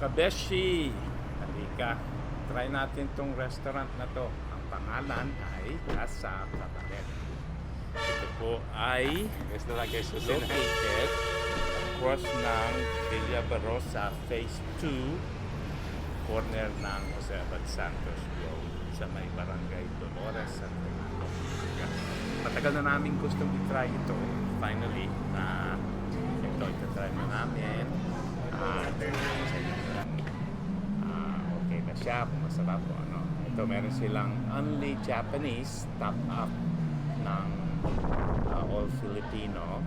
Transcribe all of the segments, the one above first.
Kabeshi, halika. Try natin tong restaurant na to. Ang pangalan ay Casa Cabaret. Ito po ay located across ng Villa Barossa Phase 2, corner ng Jose Abad Santos Road sa may Barangay Dolores sa matagal na namin gustong i-try ito. Finally, ito-try na namin. Okay na siya, kung masarap po ano. Ito meron silang only Japanese top up ng all Filipino.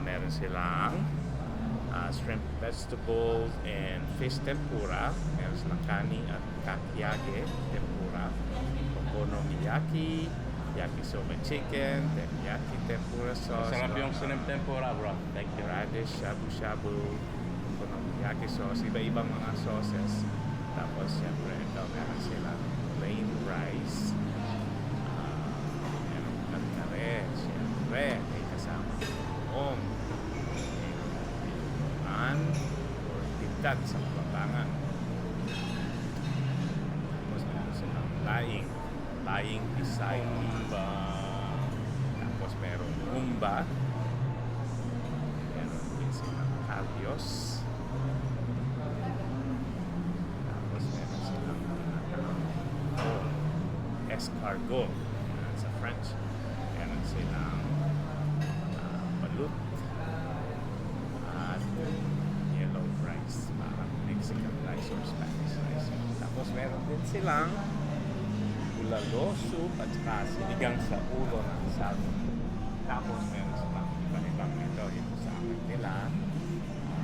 Meron silang shrimp vegetables and fish tempura. Meron silang kani at kakiage tempura. Okonomiyaki, yakisoba chicken, teriyaki tempura sauce. Sarap yung shrimp tempura, bro. Like the radish, shabu-shabu, okonomiyaki sauce, iba-ibang mga sauces. Tapos siyempre ito, meron silang plain rice. Meron kare-kare, siyempre, may kasama om. Or tindag sa kababangan. Tapos meron silang laing bisay. Tapos meron umba. Meron din silang kalyos. Tapos meron silang escargot sa French. Meron silang balut at yellow rice, parang Mexican rice or Spanish rice. Tapos meron din silang bulalo soup at saka sinigang sa ulo ng sago. Tapos meron silang iba-ibang ito yung sa akin nila.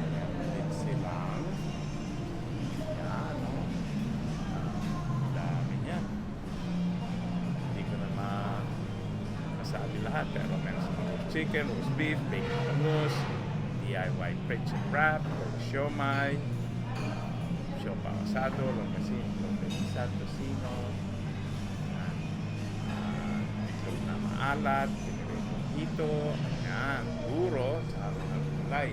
Meron din silang yan, dami niya. Hindi ko na masabi lahat, pero meron silang chicken, roast beef, bacon bangus, DIY pretzel wrap, siomai, siopaw asado, longganisa, tocino, itlog na maalat, ito, yan, puro, tsaka ng gulay.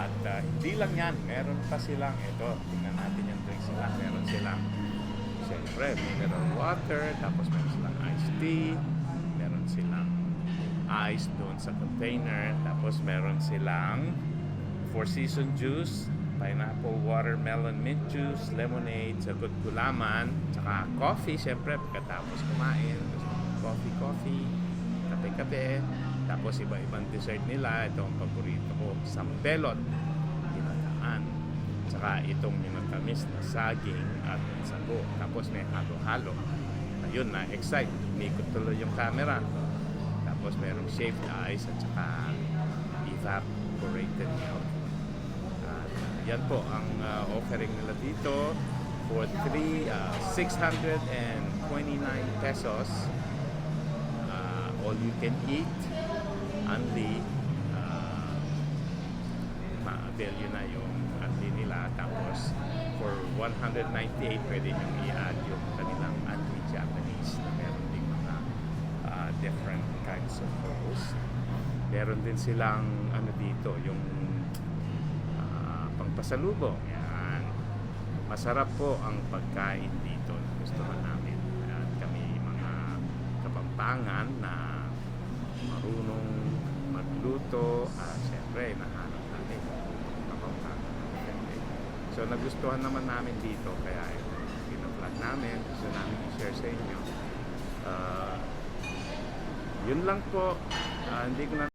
At hindi lang yan, meron pa silang, ito, tingnan natin yung drinks nila, meron silang, siyempre, mineral water, tapos meron silang iced tea, meron silang ice doon sa container, tapos meron silang Four Season juice, pineapple, watermelon, mint juice, lemonade, sagot gulaman, tsaka coffee, syempre pagkatapos kumain, coffee, kape, tapos iba-ibang dessert nila. Ito ang paborito ko, sampelot, ginataan, tsaka itong minatamis na saging at sago, tapos may halo-halo. Ayun, na-excite, umikot tuloy yung camera. Tapos merong shaved ice at saka evaporated milk. Yan po ang offering nila dito for 629 pesos. All you can eat, only ma-avail yun na yung only nila. Tapos for 198 pwede nyo i-add yung kanilang anti-Japanese na meron din mga different kinds of rolls. Meron din silang ano dito, yung pangpasalubong. Yan. Masarap po ang pagkain dito. Gusto namin. At kami mga Kapampangan na marunong magluto. Siyempre, nahanap natin Kapampangan. So, nagustuhan naman namin dito. Kaya pina-vlog namin. Gusto namin i-share sa inyo. Yun lang po. Hindi ko na